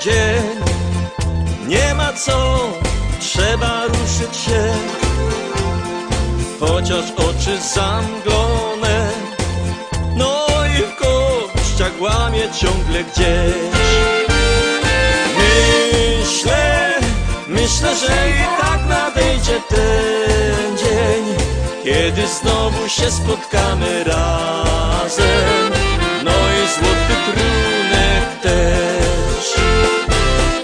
dzień. Nie ma co, trzeba ruszyć się, chociaż oczy zamglone, no i w kościach łamie ciągle gdzieś. Myślę, że i tak nadejdzie ten dzień, kiedy znowu się spotkamy razem, no i złoty trunek też.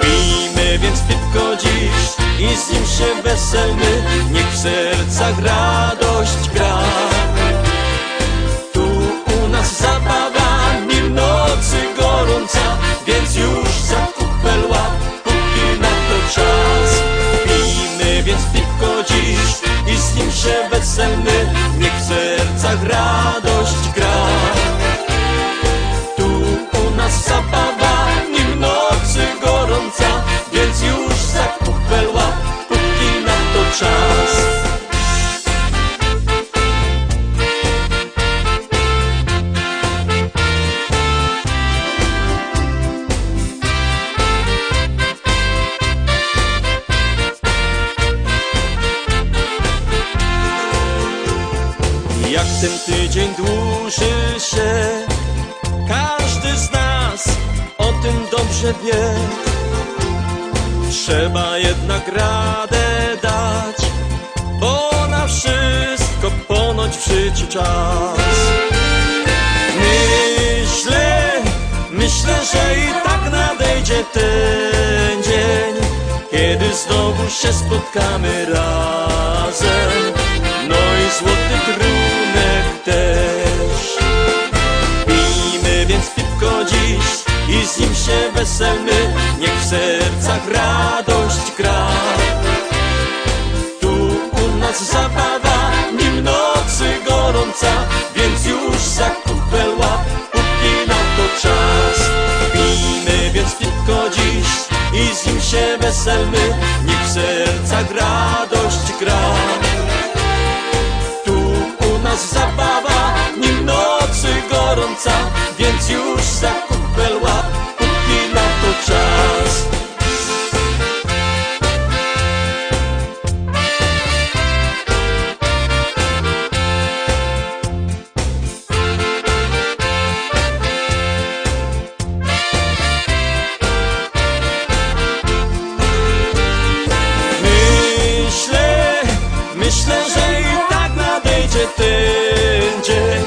Pijmy więc piwko dziś i z nim się weselmy, niech w sercach radość gra. Tu u nas zabawa, nim nocy gorąca, więc już za kupel łap, póki na to czas. Pijmy więc piwko dziś i z nim się weselmy, niech w sercach radość gra. Tu u nas zabawa, nim nocy gorąca, więc już za kupel łap, póki na to czas. Jak ten tydzień dłuży się, każdy z nas o tym dobrze wie. Trzeba jednak radę dać, bo na wszystko ponoć w życiu czas. Myślę, że i tak nadejdzie ten dzień, kiedy znowu się spotkamy razem, no i złoty trunek też. Pijmy więc piwko dziś i z nim się weselmy, niech w sercach radość gra. Tu u nas zabawa, nim nocy gorąca, więc już za kupel łap, póki na to czas. Pijmy więc piwko dziś i z nim się weselmy, niech w sercach radość gra. Zabawa, nim nocy gorąca, więc już za kupel łap, póki na to czas. Myślę, że i tak nadejdzie ten dzień,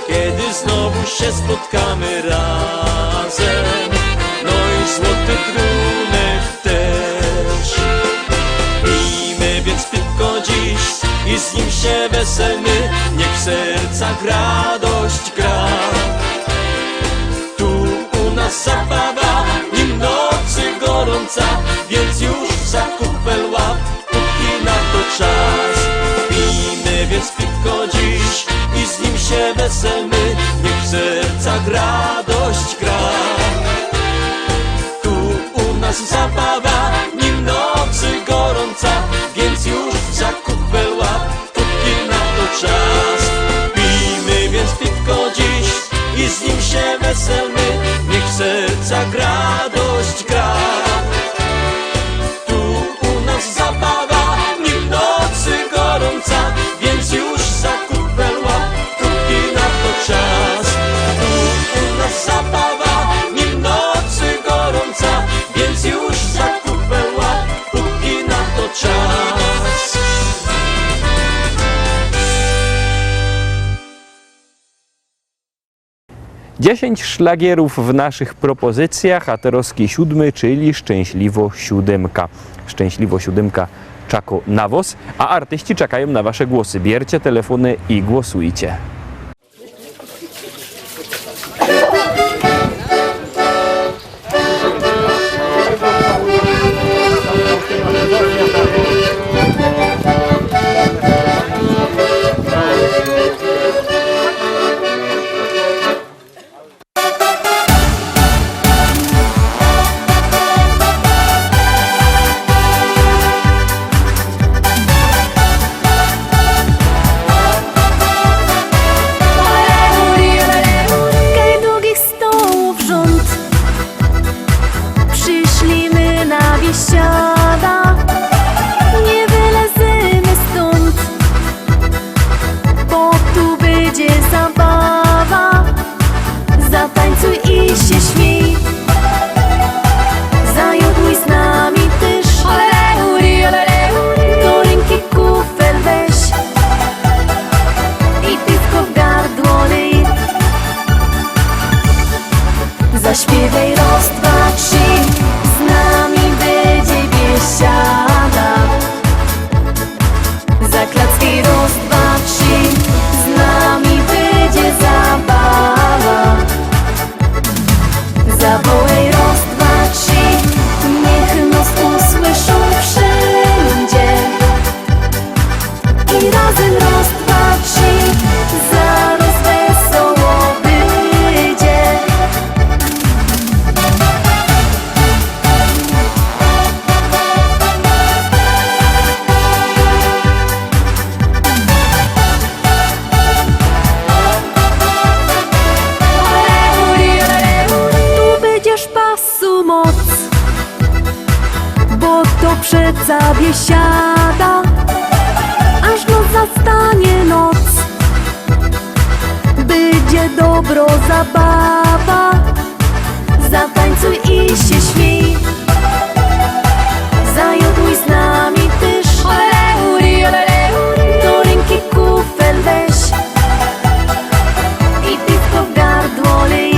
kiedy znowu się spotkamy razem, no i złoty trunek też. Pijmy więc piwko dziś i z nim się weselmy, niech w sercach radość gra. Tu u nas zabawa, nim nocy gorąca, więc już za kupel łap, póki na to czas. Pijmy więc piwko dziś i z nim się weselmy, niech w sercach radość gra. Tu u nas zabawa, nim nocy gorąca, więc już za kupel łap, póki na to czas. Pijmy więc piwko dziś i z nim się weselmy, niech w sercach radość gra. Tu u nas zabawa, nim nocy gorąca, więc już za kupel łap, póki na to czas. Tu u nas zabawa, nim nocy gorąca, więc już za kupel łap, póki na to czas. 10 szlagierów w naszych propozycjach, a teraz 7, czyli Szczęśliwo Siódemka. Szczęśliwo Siódemka Czako Nawos, a artyści czekają na wasze głosy. Bierzcie telefony i głosujcie. Zaśpiewaj raz, dwa, trzy, z nami będzie biesiada. Zaklacki raz, dwa, trzy, z nami będzie zabawa. Zawołaj raz, dwa, trzy, niech nas usłyszą wszędzie. I razem raz, dwa, trzy, zaraz wesoło będzie. Tu będziesz pasu moc, bo to przeca biesiada, aż nos zastanie noc. Będzie dobro zabawa, zatańcuj i się śmiej. Zajodłuj z nami też, do ręki kufel weź i piwko w gardło lej.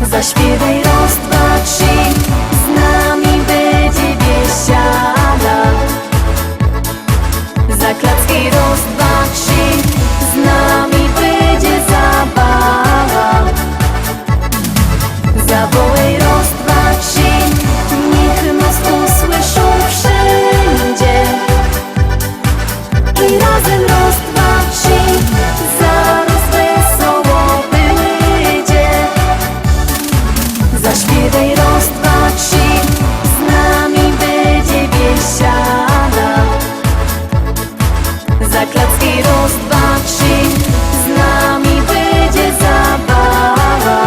Zaśpiewaj raz, dwa, trzy, z nami będzie biesiada. Zaklacki raz, dwa, trzy, z nami będzie zabawa. Zawołaj raz, dwa, trzy, niech nas usłyszą wszędzie. I razem raz, dwa, trzy, zaraz wesoło będzie. Zaśpiewaj raz, dwa, trzy, z nami będzie biesiada. Zaklacki raz, dwa, trzy, z nami będzie zabawa.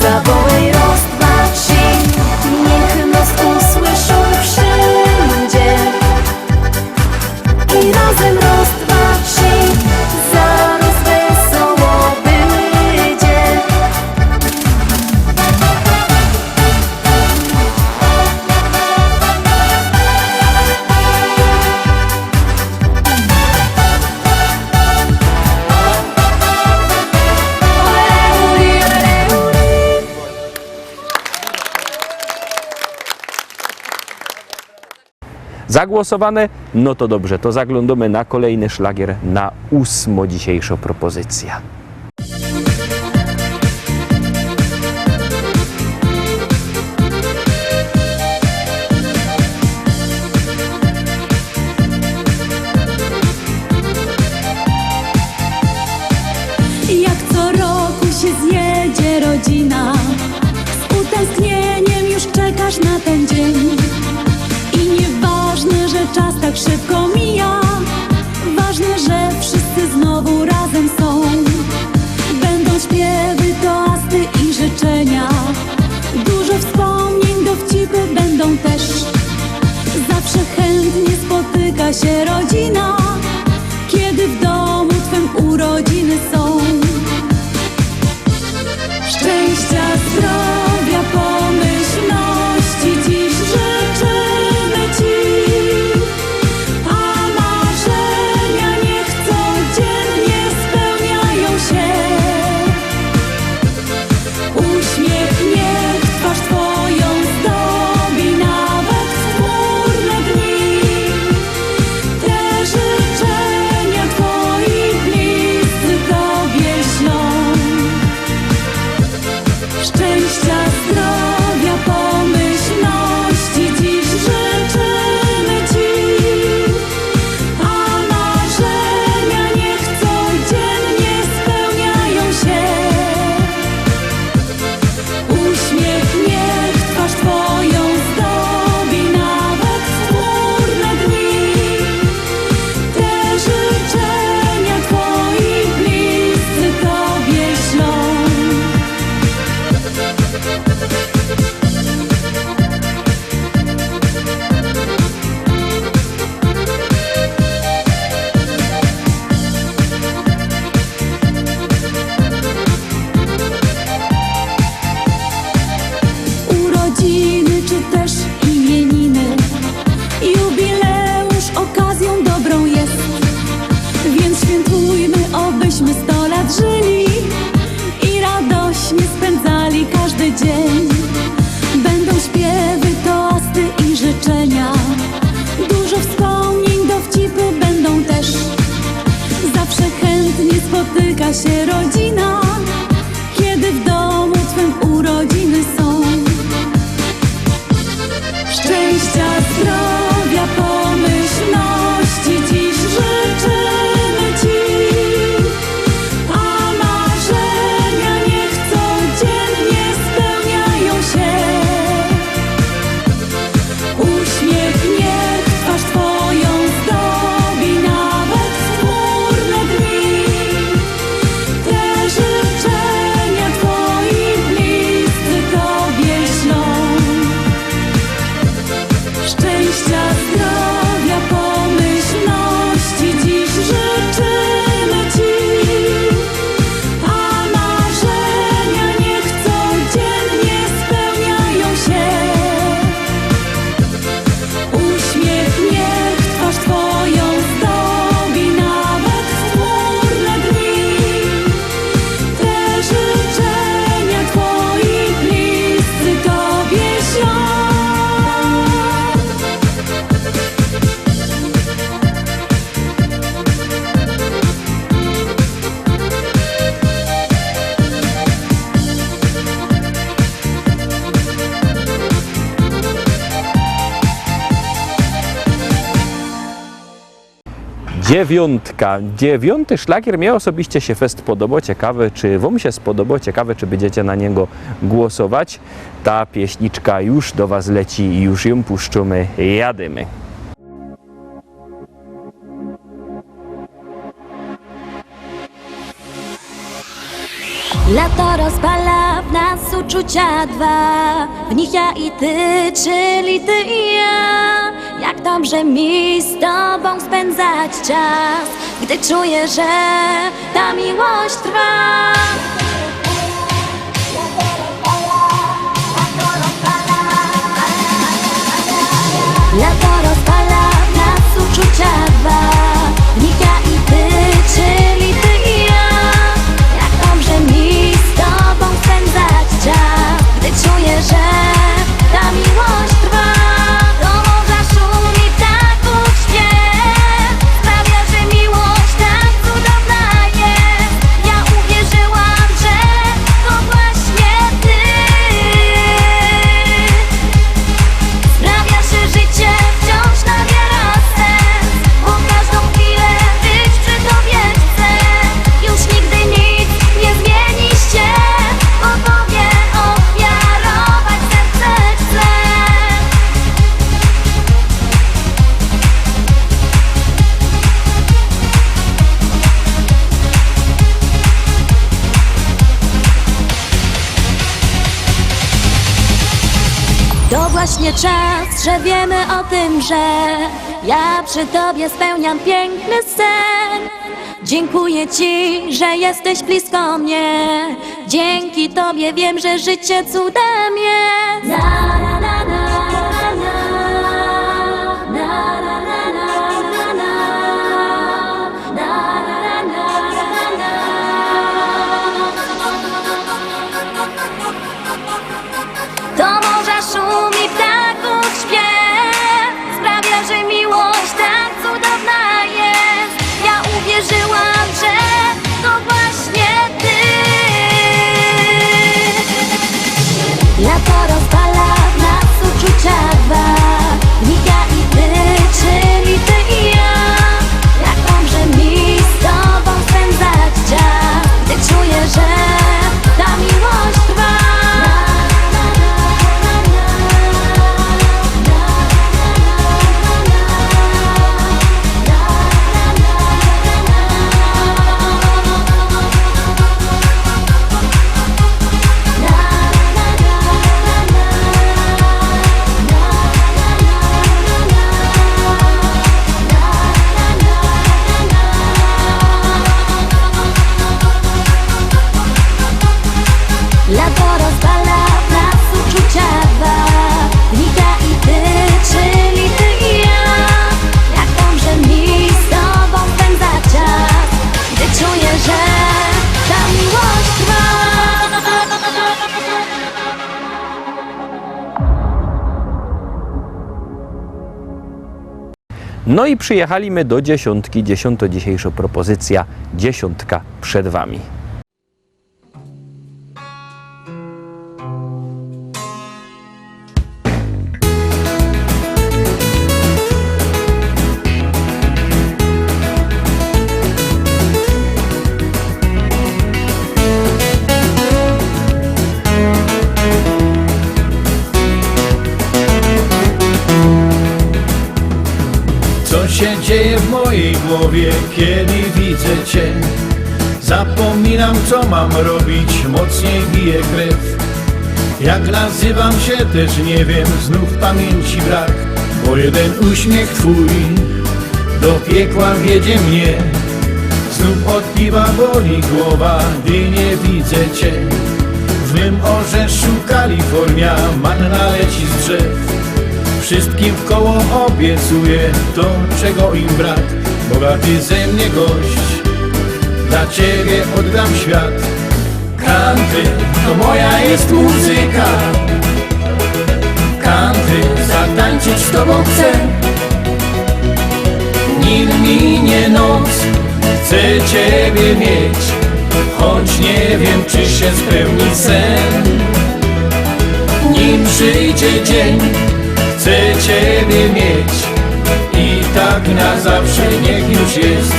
Zawołaj raz, dwa, trzy, niech nas usłyszą wszędzie. I razem raz, dwa, trzy, zaraz wesoło będzie. Zagłosowane? No to dobrze, to zaglądamy na kolejny szlagier, na 8. dzisiejsza propozycja. Jak co roku się zjedzie rodzina, z utęsknieniem już czekasz na ten dzień. I nieważne, że czas tak szybko mija, ważne, że wszyscy znowu razem są. Będą śpiewy, toasty i życzenia, dużo wspomnień, dowcipy będą też. Zawsze chętnie spotyka się rodzina, kiedy w domu twym urodziny są. Szczęścia, zdrowia, pomyślności dziś życzymy ci, a marzenia niech codziennie spełniają się. Uśmiech niech twarz twoją zdobi nawet w chmurne dni. Te życzenia twoi bliscy tobie ślą. Szczęścia, zdrowia, pomyślności dziś życzymy ci, a marzenia niech codziennie spełniają się. Uśmiech niech twarz twoją zdobi nawet w chmurne dni. Te życzenia twoi bliscy tobie ślą. Urodziny czy też imieniny, jubileusz okazją dobrą jest, więc świętujmy, obyśmy 100 lat żyli. spotyka się rodzina, kiedy w domu twym urodziny są. Szczęścia, zdrowia, pomyślności dziś życzymy ci, a marzenia niech codziennie spełniają się. Uśmiech niech twarz twoją zdobi nawet chmurne dni. Te życzenia twoi bliscy tobie ślą. Szczęścia, zdrowia, pomyślności dziś życzymy ci, a marzenia niech codziennie spełniają się. Uśmiech niech twarz twoją zdobi nawet chmurne dni. Te życzenia twoi bliscy tobie ślą. Dziewiątka. Dziewiąty szlagier mnie osobiście się fest podobał. Ciekawe, czy wam się spodobał. Ciekawe, czy będziecie na niego głosować. Ta pieśniczka już do was leci i już ją puszczymy. Jadymy. Lato rozpala w nas uczucia dwa, w nich ja i ty, czyli ty i ja. Jak dobrze mi z tobą spędzać czas, gdy czuję, że ta miłość trwa. Lato rozpala w nas uczucia dwa, w nich ja i ty, czyli ty i ja. Jak dobrze mi z tobą spędzać czas, gdy czuję, że ta miłość trwa. Do morza szumi ptaków śpiew, sprawia, że miłość tak cudowna jest. Ja uwierzyłam, że to właśnie ty. Sprawia, że życie wciąż nabiera sens, bo każdą chwilę być przy tobie chcę. Już nigdy nic nie zmieni się, bo tobie ofiarować serce chcę. To właśnie czas, że wiemy o tym, że ja przy tobie spełniam piękny sen. Dziękuję ci, że jesteś blisko mnie. Dzięki tobie wiem, że życie cudem jest. Na, na, na, na, na, na, na, na, na, na, na, na, na, na, na. Do morza szumi ptaków śpiew, sprawia, że miłość tak cudowna jest. Ja uwierzyłam, że to właśnie ty. Lato rozpala No i przyjechaliśmy do dziesiątki. Dziesiąta dzisiejsza propozycja. Dziesiątka przed wami. Co się dzieje w mojej głowie, kiedy widzę Cię? Zapominam, co mam robić, mocniej bije krew. Jak nazywam się, też nie wiem, znów pamięci brak. Bo jeden uśmiech Twój do piekła wiedzie mnie. Znów od piwa boli głowa, gdy nie widzę Cię. W mym orzeszu Kalifornia, manna leci z drzew. Wszystkim w koło obiecuję to, czego im brak. Bogaty ze mnie gość, dla Ciebie oddam świat. Country to moja jest muzyka. Country, zatańczyć z Tobą chcę. Nim minie noc, chcę Ciebie mieć. Choć nie wiem, czy się spełni sen. Nim przyjdzie dzień, chcę Ciebie mieć i tak na zawsze niech już jest.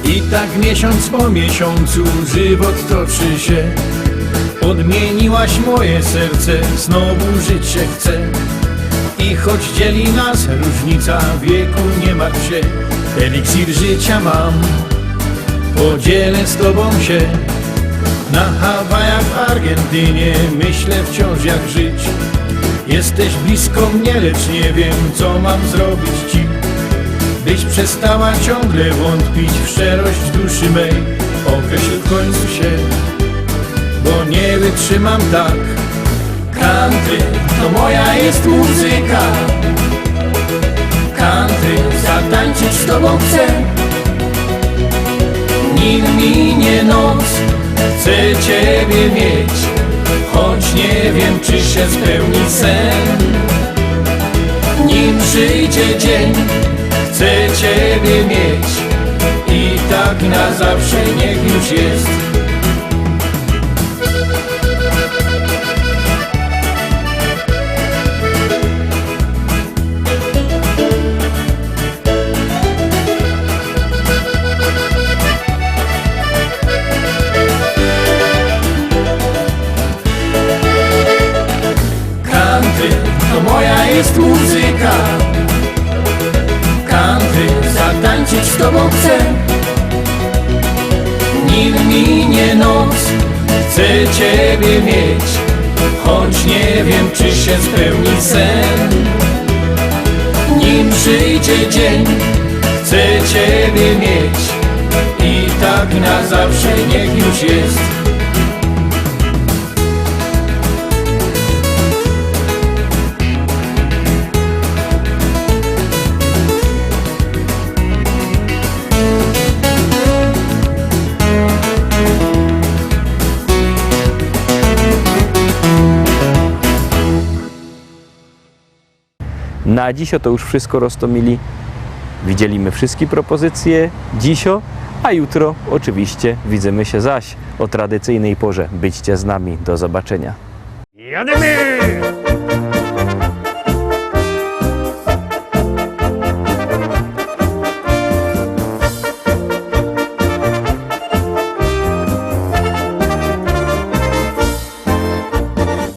I tak miesiąc po miesiącu żywot toczy się. Odmieniłaś moje serce, znowu żyć się chcę. I choć dzieli nas różnica wieku, nie martw się. Eliksir życia mam, podzielę z Tobą się. Na Hawajach, w Argentynie myślę wciąż jak żyć. Jesteś blisko mnie, lecz nie wiem, co mam zrobić Ci, byś przestała ciągle wątpić w szczerość duszy mej. Określ w końcu się, bo nie wytrzymam tak. Country to moja jest muzyka. Country, zatańczyć z Tobą chcę. Nim minie noc, chcę Ciebie mieć. Choć nie wiem, czy się spełni sen. Nim przyjdzie dzień, chcę Ciebie mieć i tak na zawsze niech już jest. Country to moja jest muzyka. Country, zatańczyć z Tobą chcę. Nim minie noc, chcę Ciebie mieć. Choć nie wiem, czy się spełni sen. Nim przyjdzie dzień, chcę Ciebie mieć i tak na zawsze niech już jest. Na dzisiaj to już wszystko roztomili. Widzieliśmy wszystkie propozycje dzisiaj, a jutro oczywiście widzimy się zaś o tradycyjnej porze. Byćcie z nami. Do zobaczenia. Jademy!